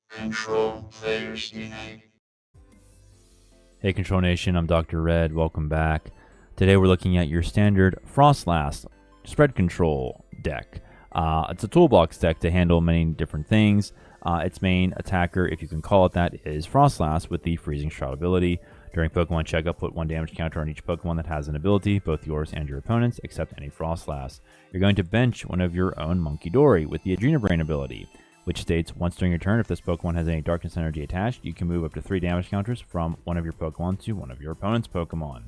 Control players denied. Hey Control Nation, I'm Dr. Red, welcome back. Today we're looking at your standard Froslass spread control deck. It's a toolbox deck to handle many different things. Its main attacker, if you can call it that, is Froslass with the Freezing Shroud ability. During Pokemon Checkup, put 1 damage counter on each Pokemon that has an ability, both yours and your opponent's, except any Froslass. You're going to bench one of your own Munkidori with the Adrena Brain ability, which states, once during your turn, if this Pokemon has any Darkness Energy attached, you can move up to 3 damage counters from one of your Pokemon to one of your opponent's Pokemon.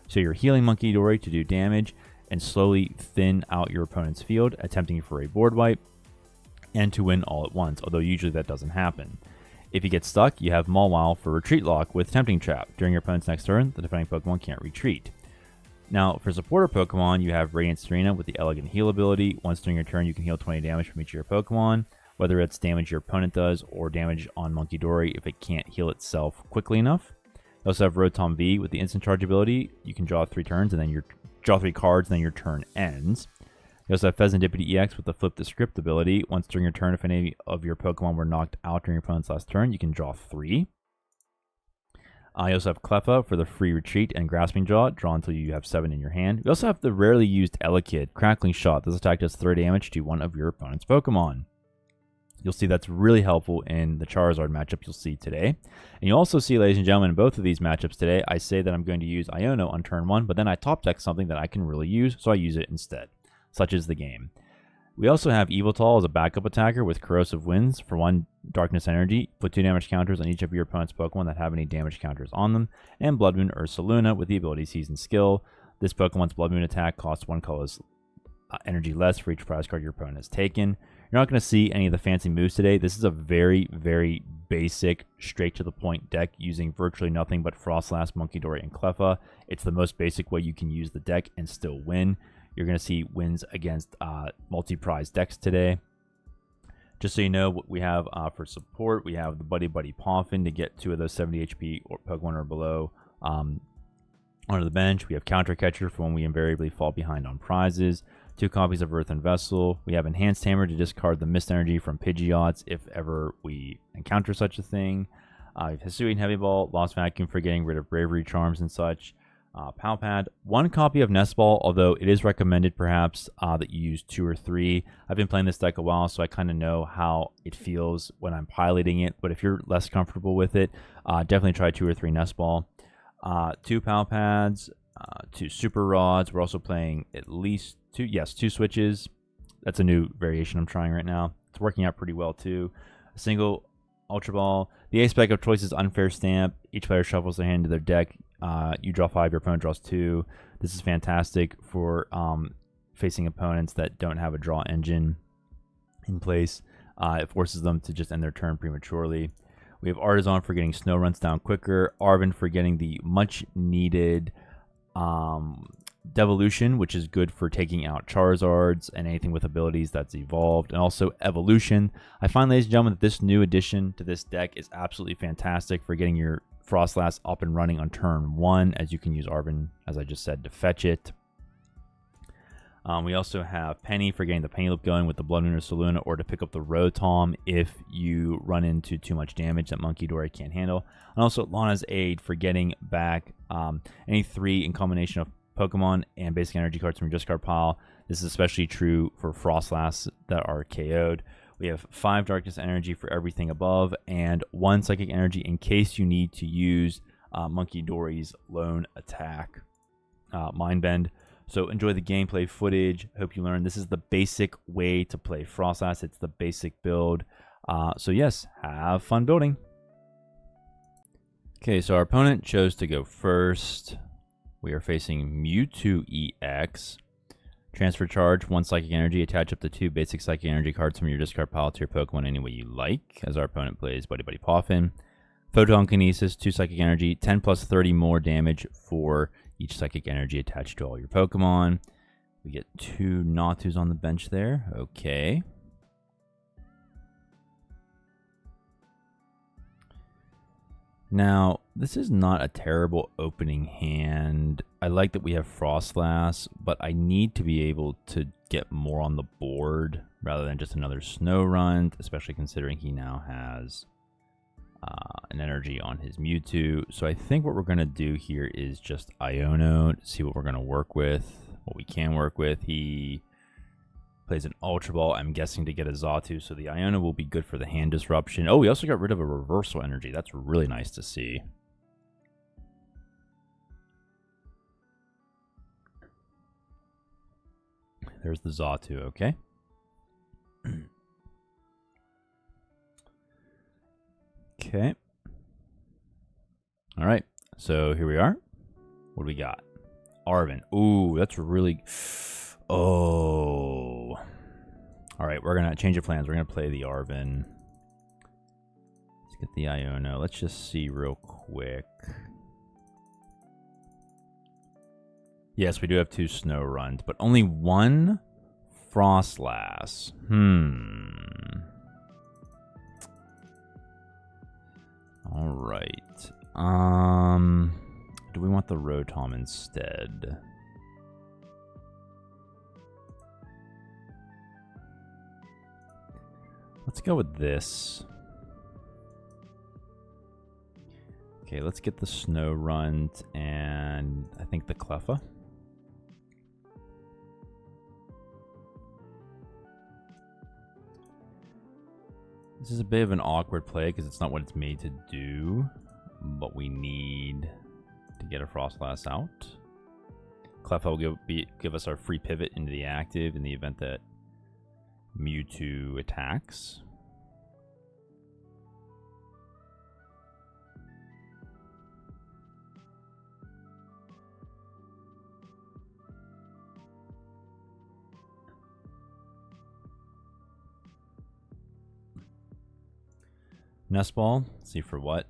So you're healing Munkidori to do damage and slowly thin out your opponent's field, attempting for a board wipe and to win all at once, although usually that doesn't happen. If you get stuck, you have Mawile for Retreat Lock with Tempting Trap. During your opponent's next turn, the defending Pokemon can't retreat. Now, for supporter Pokemon, you have Radiant Serena with the Elegant Heal ability. Once during your turn, you can heal 20 damage from each of your Pokemon, whether it's damage your opponent does or damage on Munkidori if it can't heal itself quickly enough. You also have Rotom V with the Instant Charge ability. You can draw 3 turns and then draw 3 cards and then your turn ends. You also have Fezandipiti EX with the Flip the Script ability. Once during your turn, if any of your Pokemon were knocked out during your opponent's last turn, you can draw 3. You also have Cleffa for the free retreat and grasping jaw. Draw until you have 7 in your hand. We also have the rarely used Elekid Crackling Shot. This attack does 3 damage to one of your opponent's Pokemon. You'll see that's really helpful in the Charizard matchup you'll see today. And you'll also see, ladies and gentlemen, in both of these matchups today, I say that I'm going to use Iono on turn 1, but then I top deck something that I can really use, so I use it instead. Such is the game. We also have Yveltal as a backup attacker with Corrosive Winds for 1 Darkness Energy. Put 2 damage counters on each of your opponent's Pokemon that have any damage counters on them. And Bloodmoon Ursaluna with the ability Season Skill. This Pokemon's Bloodmoon attack costs 1 colorless energy less for each prize card your opponent has taken. You're not going to see any of the fancy moves today. This is a very, very basic, straight-to-the-point deck using virtually nothing but Froslass, Munkidori, and Cleffa. It's the most basic way you can use the deck and still win. You're going to see wins against multi-prize decks today. Just so you know what we have for support, we have the Buddy Poffin to get 2 of those 70 HP or Pokemon or below onto the bench. We have Counter Catcher for when we invariably fall behind on prizes. 2 copies of Earthen Vessel. We have Enhanced Hammer to discard the Mist Energy from Pidgeots if ever we encounter such a thing. We have Hisuian Heavy Ball, Lost Vacuum for getting rid of Bravery Charms and such. Palpad, 1 copy of Nest Ball, although it is recommended perhaps that you use 2 or 3. I've been playing this deck a while, so I kind of know how it feels when I'm piloting it, but if you're less comfortable with it, definitely try 2 or 3 Nest Ball. 2 Palpads, 2 Super Rods. We're also playing at least 2 switches. That's a new variation I'm trying right now. It's working out pretty well too. A single Ultra Ball. The ace spec of choice is Unfair Stamp. Each player shuffles their hand to their deck. You draw 5, your opponent draws 2. This is fantastic for facing opponents that don't have a draw engine in place. It forces them to just end their turn prematurely. We have Artisan for getting snow runs down quicker. Arven for getting the much needed Devolution, which is good for taking out Charizards and anything with abilities that's evolved. And also Evolution. I find, ladies and gentlemen, that this new addition to this deck is absolutely fantastic for getting your Froslass up and running on turn 1, as you can use Arven, as I just said, to fetch it. We also have Penny for getting the Penny Loop going with the Bloodmoon Ursaluna, or to pick up the Rotom if you run into too much damage that Munkidori can't handle. And also Lana's Aid for getting back any 3 in combination of Pokemon and basic energy cards from your discard pile. This is especially true for Froslass that are KO'd. We have 5 Darkness Energy for everything above, and 1 Psychic Energy in case you need to use Munkidori's lone attack, Mind Bend. So enjoy the gameplay footage. Hope you learned. This is the basic way to play Froslass. It's the basic build. So yes, have fun building. Okay, so our opponent chose to go first. We are facing Mewtwo EX. Transfer charge, 1 Psychic Energy. Attach up to 2 basic Psychic Energy cards from your discard pile to your Pokemon any way you like, as our opponent plays Buddy Poffin. Photon Kinesis, 2 Psychic Energy. 10 plus 30 more damage for each Psychic Energy attached to all your Pokemon. We get 2 Natus on the bench there. Okay. Now, this is not a terrible opening hand. I like that we have Froslass, but I need to be able to get more on the board rather than just another Snow Run, especially considering he now has an energy on his Mewtwo. So I think what we're going to do here is just Iono, see what we're going to work with, what we can work with. He plays an Ultra Ball, I'm guessing, to get a Xatu, so the Iono will be good for the hand disruption. Oh, we also got rid of a reversal energy. That's really nice to see. There's the Xatu, okay. Okay. All right, so here we are. What do we got? Arven. Ooh, that's really... Oh. All right, we're going to change of plans. We're going to play the Arven. Let's get the Iono. Let's just see real quick. Yes, we do have 2 snow runs, but only 1 Froslass. All right. Do we want the Rotom instead? Let's go with this. Okay, let's get the Snow Runt and I think the Cleffa. This is a bit of an awkward play because it's not what it's made to do, but we need to get a Froslass out. Cleffa will give us our free pivot into the active in the event that Mewtwo attacks. Nest Ball, let's see for what.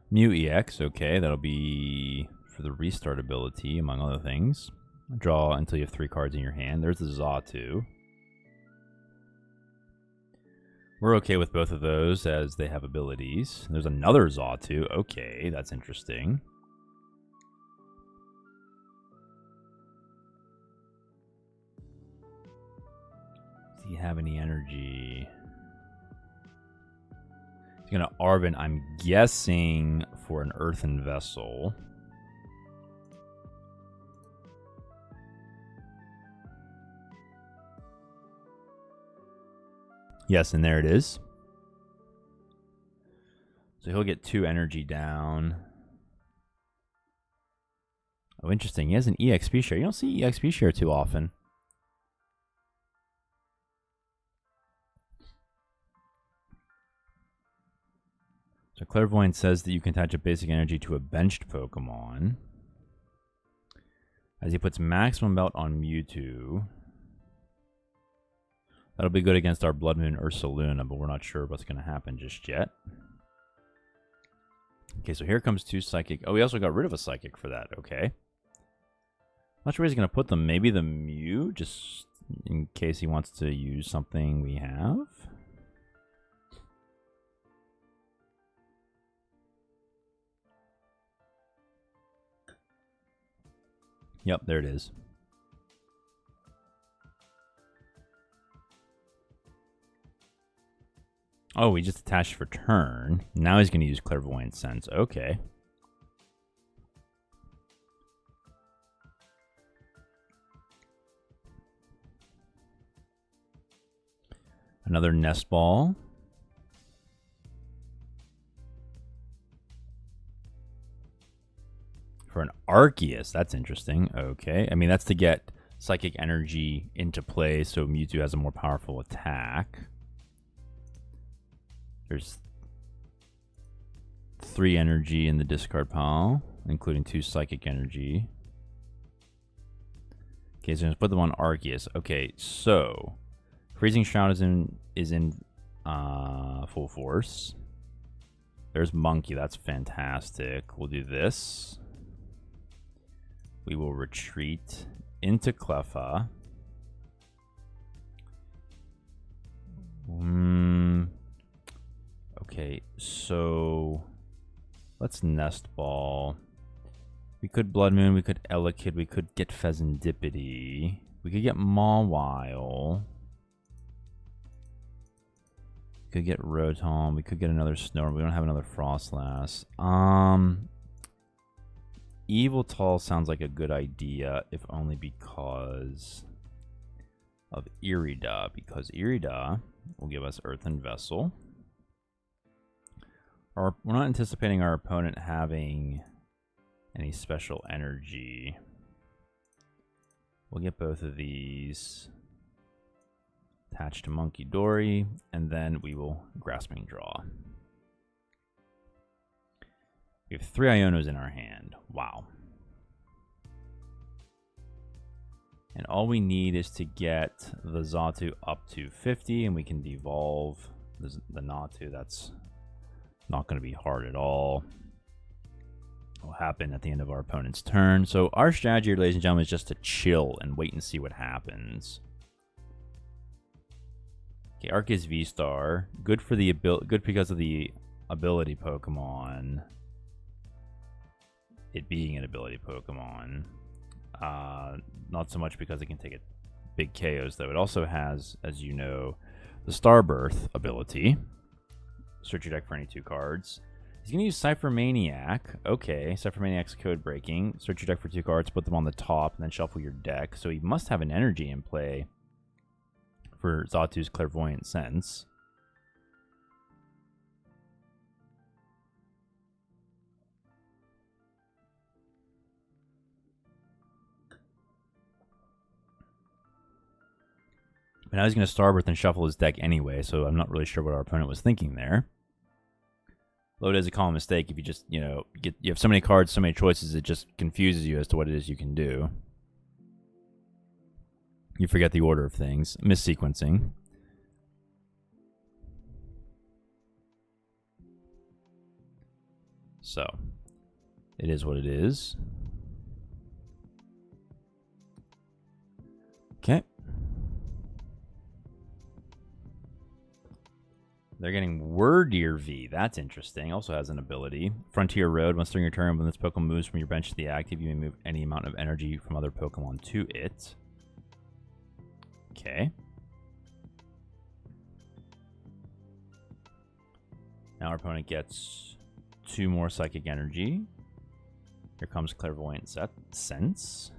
Mew EX, okay, that'll be for the restart ability, among other things. Draw until you have 3 cards in your hand. There's the Xatu. We're okay with both of those as they have abilities. There's another Xatu, okay, that's interesting. Does he have any energy? He's gonna Arven, I'm guessing, for an Earthen Vessel. Yes, and there it is. So he'll get 2 energy down. Oh, interesting. He has an EXP share. You don't see EXP share too often. So Clairvoyant says that you can attach a basic energy to a benched Pokemon. As he puts maximum belt on Mewtwo. That'll be good against our Bloodmoon Ursaluna, but we're not sure what's going to happen just yet. Okay, so here comes 2 Psychic. Oh, we also got rid of a Psychic for that. Okay. Not sure where he's going to put them. Maybe the Mew, just in case he wants to use something we have. Yep, there it is. Oh, we just attached for turn. Now he's going to use Clairvoyant Sense. Okay. Another Nest Ball. For an Arceus. That's interesting. Okay. I mean, that's to get Psychic Energy into play so Mewtwo has a more powerful attack. There's 3 energy in the discard pile, including 2 Psychic Energy. Okay, so let's put them on Arceus. Okay, so Freezing Shroud is in full force. There's Monkey. That's fantastic. We'll do this. We will retreat into Cleffa. Okay, so let's Nest Ball. We could Bloodmoon, we could Elekid, we could get Fezandipiti. We could get Mawile. Could get Rotom. We could get another Snow. We don't have another Froslass. Yveltal sounds like a good idea, if only because of Irida. Because Irida will give us Earthen Vessel. We're not anticipating our opponent having any special energy. We'll get both of these attached to Munkidori, and then we will Grasping Draw. We have 3 Ionos in our hand. Wow. And all we need is to get the Xatu up to 50, and we can devolve the Natu. That's not going to be hard at all. It will happen at the end of our opponent's turn. So our strategy here, ladies and gentlemen, is just to chill and wait and see what happens. Okay, Arceus V-Star, good for the good because of the ability Pokemon. It being an ability Pokemon. Not so much because it can take big KOs, though. It also has, as you know, the Starbirth ability. Search your deck for any 2 cards. He's going to use Cypher Maniac. Okay, Cypher Maniac's code breaking. Search your deck for 2 cards, put them on the top, and then shuffle your deck. So he must have an energy in play for Xatu's Clairvoyant Sense. But now he's going to Starbirth and shuffle his deck anyway, so I'm not really sure what our opponent was thinking there. Though it is a common mistake if you just, you have so many cards, so many choices, it just confuses you as to what it is you can do. You forget the order of things. Missequencing. So, it is what it is. Okay. They're getting Wordeer V. That's interesting. Also has an ability. Frontier Road. Once during your turn, when this Pokemon moves from your bench to the active, you may move any amount of energy from other Pokemon to it. Okay. Now our opponent gets 2 more Psychic Energy. Here comes Clairvoyant Sense.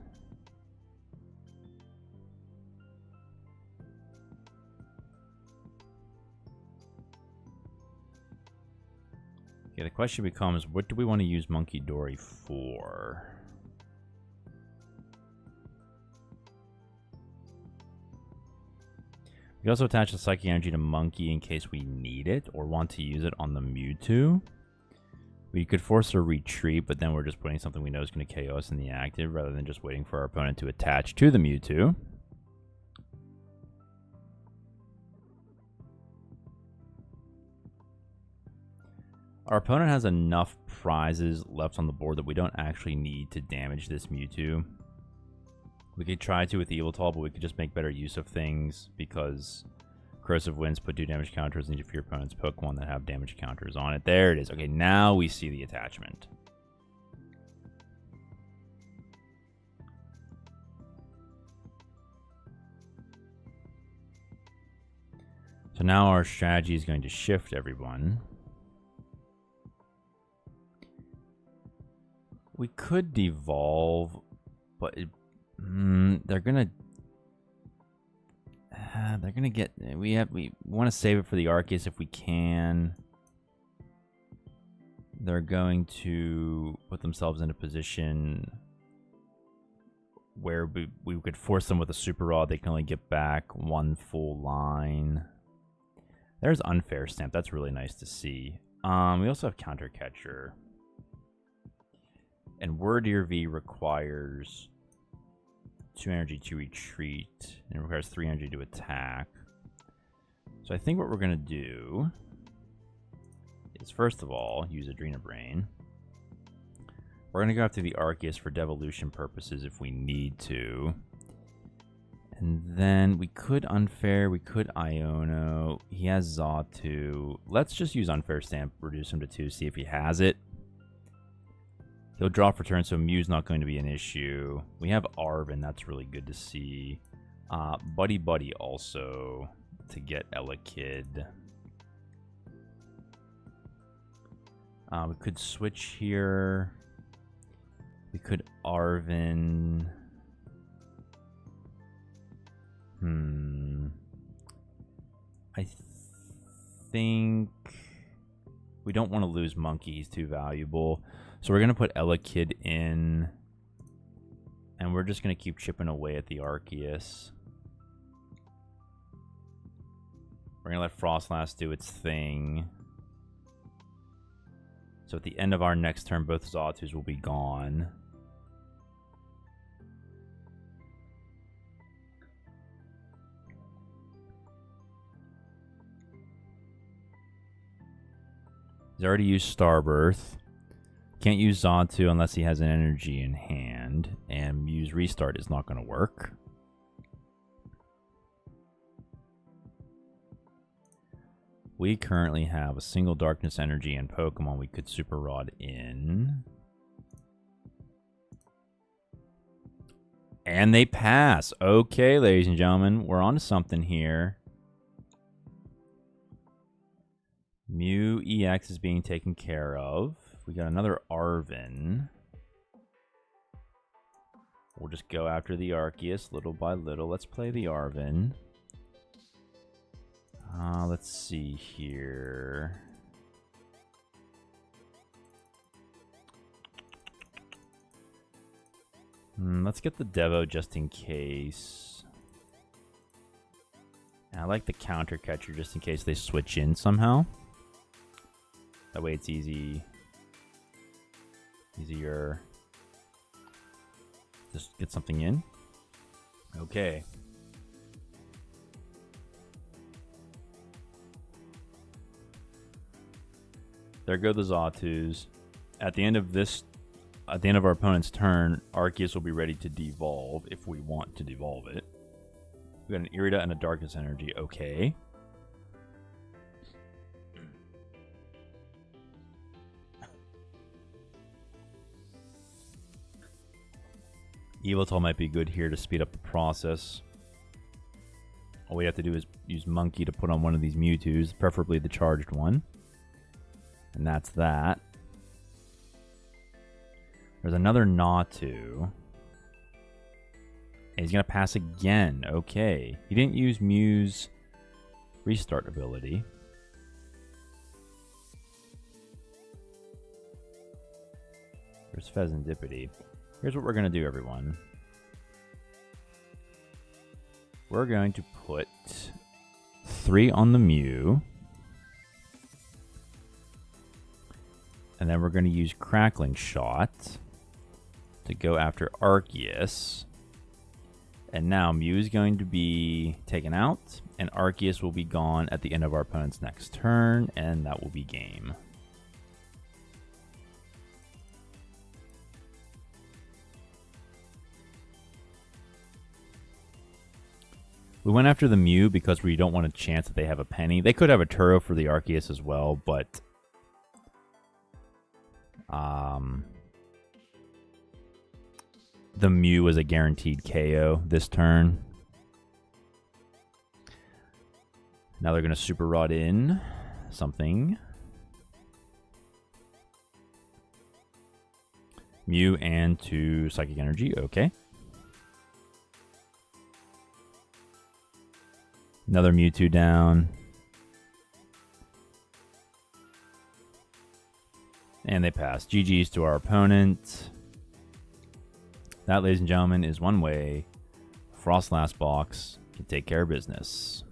Okay, the question becomes, what do we want to use Munkidori for? We also attach the Psychic Energy to Monkey in case we need it or want to use it on the Mewtwo. We could force a retreat, but then we're just putting something we know is going to KO us in the active rather than just waiting for our opponent to attach to the Mewtwo. Our opponent has enough prizes left on the board that we don't actually need to damage this Mewtwo. We could try to with the Yveltal, but we could just make better use of things because Corrosive Winds put 2 damage counters into your opponent's Pokemon that have damage counters on it. There it is. Okay, now we see the attachment. So now our strategy is going to shift, everyone. We could devolve, but they're gonna get. We want to save it for the Arceus if we can. They're going to put themselves in a position where we could force them with a Super Rod. They can only get back 1 full line. There's Unfair Stamp. That's really nice to see. We also have Counter Catcher. And Wordeer V requires 2 energy to retreat, and it requires 3 energy to attack. So I think what we're going to do is, first of all, use Adrena Brain. We're going to go after the Arceus for devolution purposes if we need to. And then we could Unfair, we could Iono. He has Xatu. Let's just use Unfair Stamp, reduce him to 2, see if he has it. He'll draw for turn, so Mew's not going to be an issue. We have Arven, that's really good to see. Buddy Buddy also to get Elekid. We could switch here. We could Arven. I think we don't want to lose Monkey. He's too valuable. So we're going to put Elekid in. And we're just going to keep chipping away at the Arceus. We're going to let Froslass do its thing. So at the end of our next turn, both Xatus will be gone. He's already used Starbirth. Can't use Xatu unless he has an energy in hand. And use Restart is not going to work. We currently have a single Darkness Energy and Pokemon we could Super Rod in. And they pass. Okay, ladies and gentlemen, we're on to something here. Mew EX is being taken care of. We got another Arven. We'll just go after the Arceus little by little. Let's play the Arven. Let's see here. Let's get the Devo just in case. And I like the counter catcher just in case they switch in somehow. That way it's easier. Just get something in. Okay. There go the Xatus. At the end of our opponent's turn, Arceus will be ready to devolve if we want to devolve it. We got an Irida and a Darkness Energy. Okay. Yveltal might be good here to speed up the process. All we have to do is use Monkey to put on one of these Mewtwo's, preferably the charged one. And that's that. There's another Natu. And he's going to pass again. Okay. He didn't use Mew's restart ability. There's Fezandipiti. Here's what we're going to do, everyone. We're going to put 3 on the Mew. And then we're going to use Crackling Shot to go after Arceus. And now Mew is going to be taken out, and Arceus will be gone at the end of our opponent's next turn, and that will be game. We went after the Mew because we don't want a chance that they have a penny. They could have a Turo for the Arceus as well, but the Mew was a guaranteed KO this turn. Now they're going to Super Rod in something. Mew and 2 Psychic Energy. Okay. Another Mewtwo down. And they pass. GG's to our opponent. That, ladies and gentlemen, is one way Froslass Box can take care of business.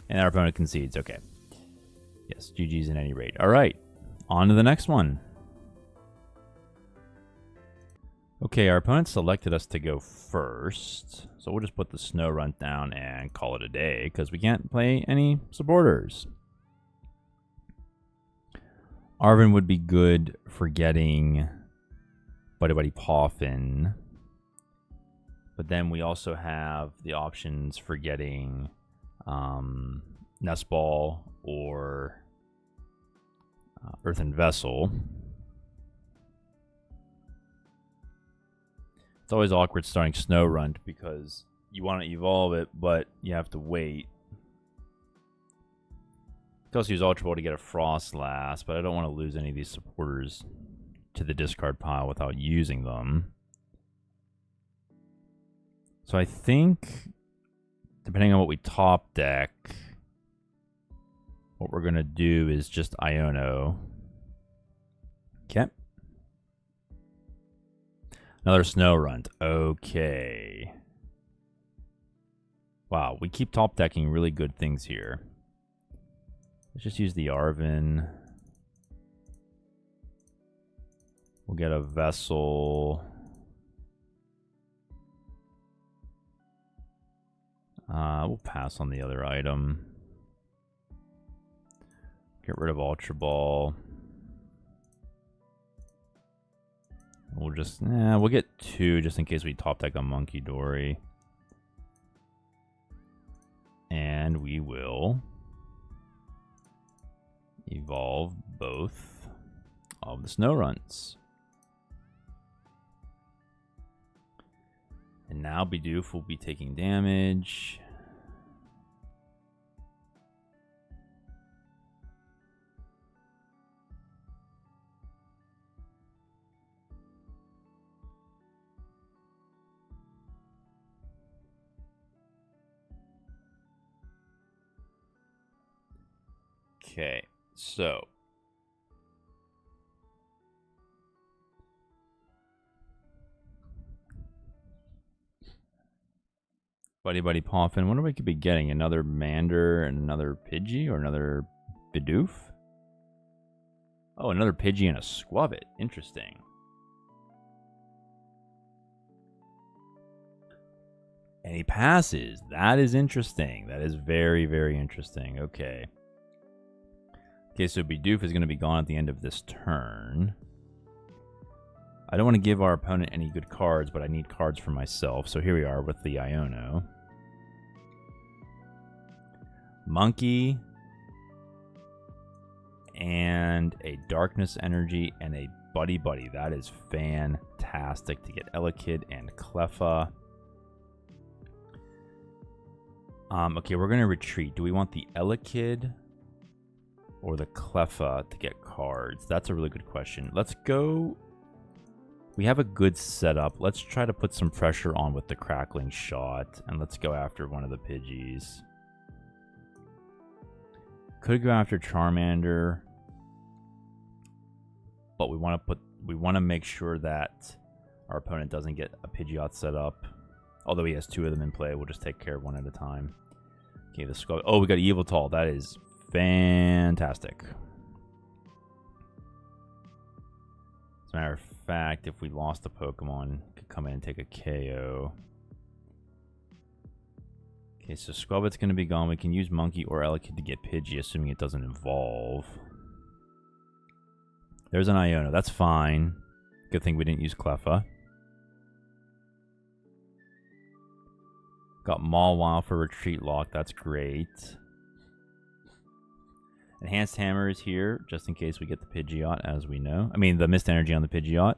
And our opponent concedes. Okay. Yes, GG's at any rate. All right. On to the next one. Okay, our opponent selected us to go first. So we'll just put the Snow Run down and call it a day because we can't play any supporters. Arven would be good for getting Buddy Buddy Poffin. But then we also have the options for getting Nest Ball or Earthen Vessel. It's always awkward starting Snow Run because you want to evolve it, but you have to wait. could also use Ultra Ball to get a Froslass, but I don't want to lose any of these supporters to the discard pile without using them. So I think, depending on what we top deck, what we're going to do is just Iono. Okay. Another Snow Runt. Okay. Wow, we keep top decking really good things here. Let's just use the Arven. We'll get a Vessel. We'll pass on the other item. Get rid of Ultra Ball. We'll just, we'll get 2 just in case we top deck a Munkidori. And we will evolve both of the Snow Runts. And now Bidoof will be taking damage. Okay, so Buddy Poffin, what do we could be getting? Another Mander and another Pidgey or another Bidoof? Oh, another Pidgey and a Squavit. Interesting. And he passes. That is interesting. That is very, very interesting. Okay. Okay, so Bidoof is going to be gone at the end of this turn. I don't want to give our opponent any good cards, but I need cards for myself. So here we are with the Iono. Monkey. And a Darkness Energy and a Buddy. That is fantastic to get Elekid and Cleffa. Okay, we're going to retreat. Do we want the Elekid or the Cleffa to get cards? That's a really good question. Let's go. We have a good setup. Let's try to put some pressure on with the Crackling Shot, and let's go after one of the Pidgeys. Could go after Charmander, but we want to make sure that our opponent doesn't get a Pidgeot set up. Although he has 2 of them in play, we'll just take care of one at a time. Okay, the Skull. Oh, we got Yveltal. That is fantastic. As a matter of fact, if we lost a Pokemon, could come in and take a KO. Okay, so Squavit's going to be gone. We can use Monkey or Elekid to get Pidgey, assuming it doesn't evolve. There's an Iono. That's fine. Good thing we didn't use Cleffa. Got Mawile for Retreat Lock. That's great. Enhanced Hammer is here, just in case we get the Pidgeot, as we know. I mean, the Mist Energy on the Pidgeot.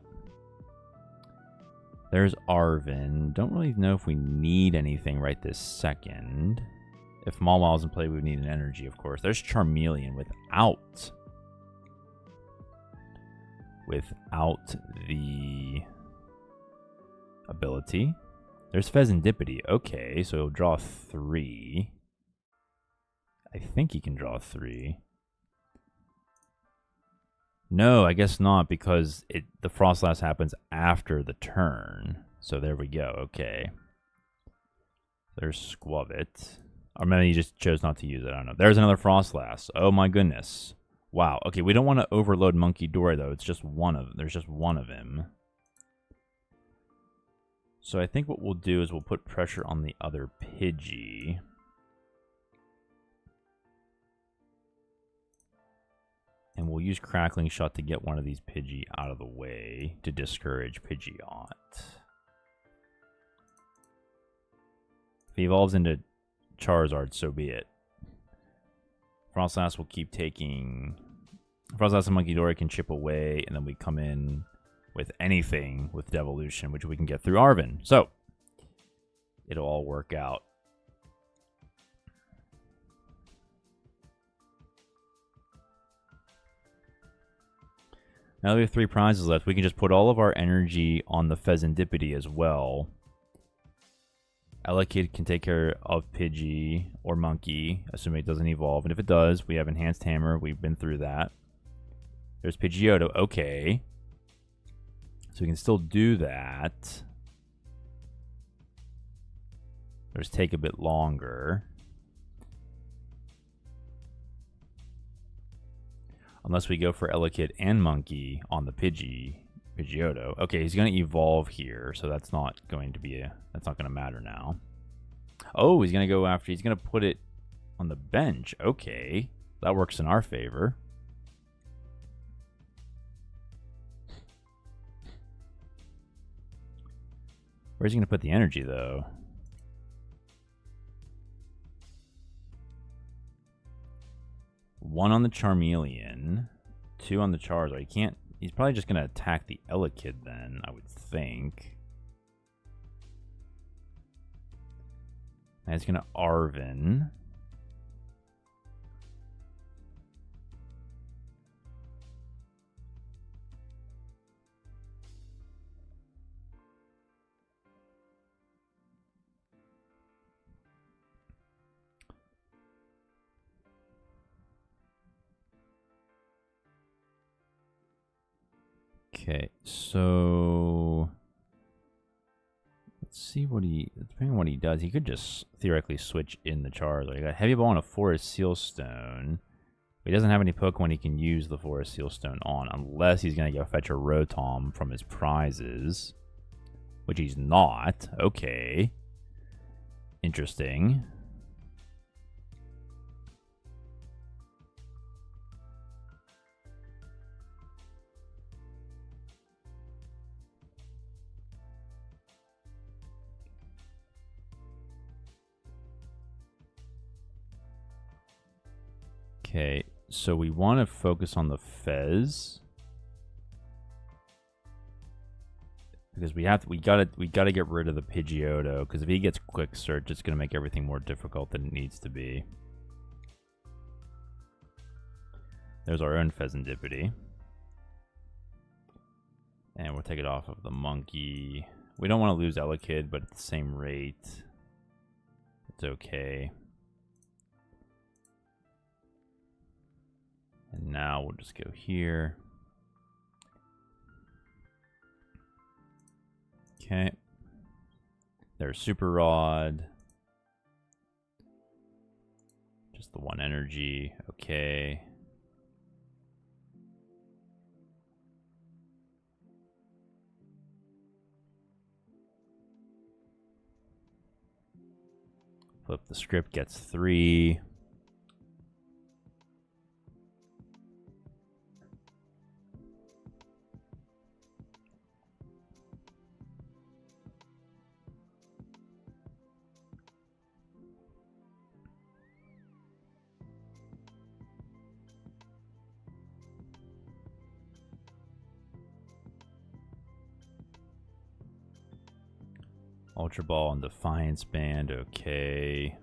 There's Arven. Don't really know if we need anything right this second. If Mawile's in play, we would need an energy, of course. There's Charmeleon without the ability. There's Fezandipiti. Okay, so he'll draw 3. I think he can draw 3. No, I guess not, because the Froslass happens after the turn. So there we go. Okay. There's Squavit. Or maybe he just chose not to use it. I don't know. There's another Froslass. Oh my goodness. Wow. Okay, we don't want to overload Munkidori, though. It's just one of them. There's just one of him. So I think what we'll do is we'll put pressure on the other Pidgey. And we'll use Crackling Shot to get one of these Pidgey out of the way to discourage Pidgeot. If he evolves into Charizard, so be it. Froslass will keep taking... Froslass and Munkidori can chip away, and then we come in with anything with Devolution, which we can get through Arven. So, it'll all work out. Now that we have 3 prizes left, we can just put all of our energy on the Fezandipiti as well. Elekid can take care of Pidgey or Monkey, assuming it doesn't evolve. And if it does, we have Enhanced Hammer. We've been through that. There's Pidgeotto. Okay. So we can still do that. There's take a bit longer. Unless we go for Elekid and Monkey on the Pidgeotto. Okay, he's going to evolve here, so that's not going to be that's not going to matter now. Oh, he's going to go after, he's going to put it on the bench. Okay, that works in our favor. Where's he going to put the energy, though? One on the Charmeleon, 2 on the Charizard. He can't. He's probably just going to attack the Elekid then, I would think. And he's going to Arven. Okay, so let's see what depending on what he does, he could just theoretically switch in the Charizard. He got Heavy Ball and a Forest Sealstone. He doesn't have any Pokemon he can use the Forest Sealstone on, unless he's going to go fetch a Rotom from his prizes, which he's not. Okay. Interesting. Okay, so we want to focus on the Fez because we gotta get rid of the Pidgeotto, because if he gets Quick Search, it's gonna make everything more difficult than it needs to be. There's our own Fezandipiti, and we'll take it off of the Monkey. We don't want to lose Elekid, but at the same rate, it's okay. And now we'll just go here. Okay. There's Super Rod. Just the 1 energy. Okay. Flip the script, gets 3. Ultra Ball and Defiance Band, okay.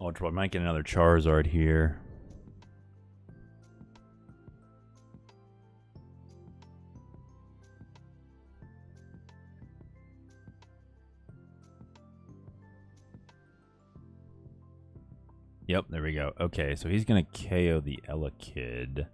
Ultra Ball, might get another Charizard here. Yep, there we go. Okay, so he's going to KO the Elekid.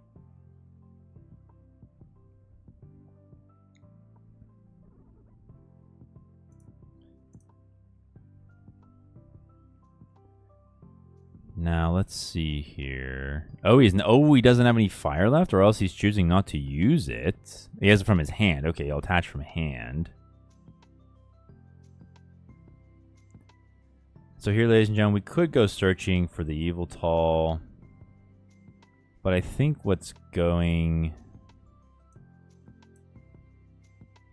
Now, let's see here. Oh, he doesn't have any fire left, or else he's choosing not to use it. He has it from his hand. Okay, he'll attach from hand. So here, ladies and gentlemen, we could go searching for the Yveltal, but I think what's going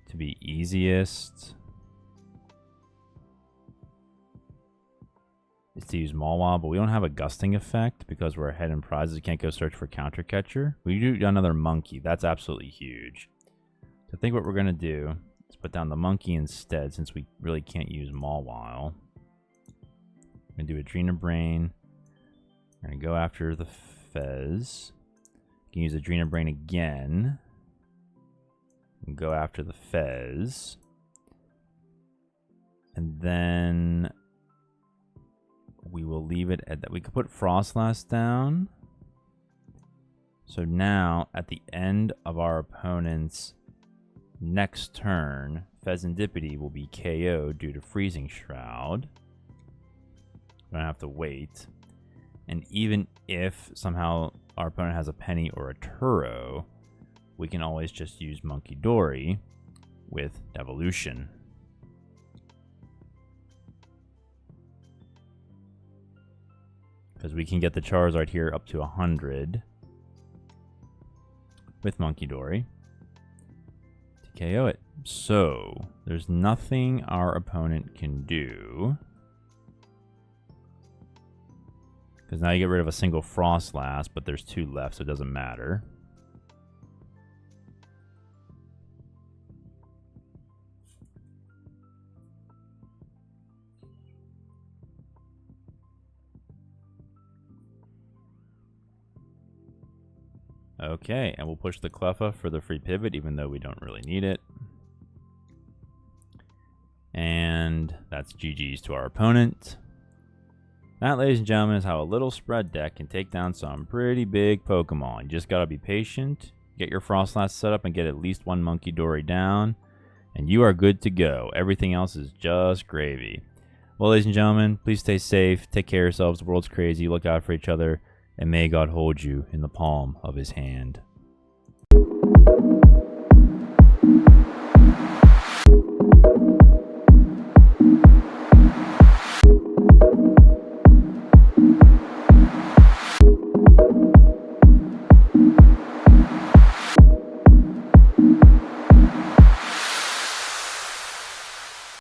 to be easiest is to use Mawile, but we don't have a gusting effect because we're ahead in prizes. We can't go search for counter catcher. We do another monkey. That's absolutely huge. So I think what we're going to do is put down the monkey instead since we really can't use Mawile. We're going to do Adrena Brain. We're going to go after the Fez. We can use Adrena Brain again. And go after the Fez. And then we will leave it at that. We could put Froslass down. So now, at the end of our opponent's next turn, Fezandipiti will be KO'd due to Freezing Shroud. We don't have to wait. And even if somehow our opponent has a Penny or a Turo, we can always just use Munkidori with Evolution. Because we can get the Charizard here up to 100 with Munkidori to KO it. So, there's nothing our opponent can do. Because now you get rid of a single Froslass, but there's 2 left, so it doesn't matter. Okay, and we'll push the Cleffa for the free pivot, even though we don't really need it. And that's GG's to our opponent. That, ladies and gentlemen, is how a little spread deck can take down some pretty big Pokemon. You just gotta be patient, get your Froslass set up, and get at least 1 Munkidori down, and you are good to go. Everything else is just gravy. Well, ladies and gentlemen, please stay safe, take care of yourselves. The world's crazy, look out for each other, and may God hold you in the palm of his hand.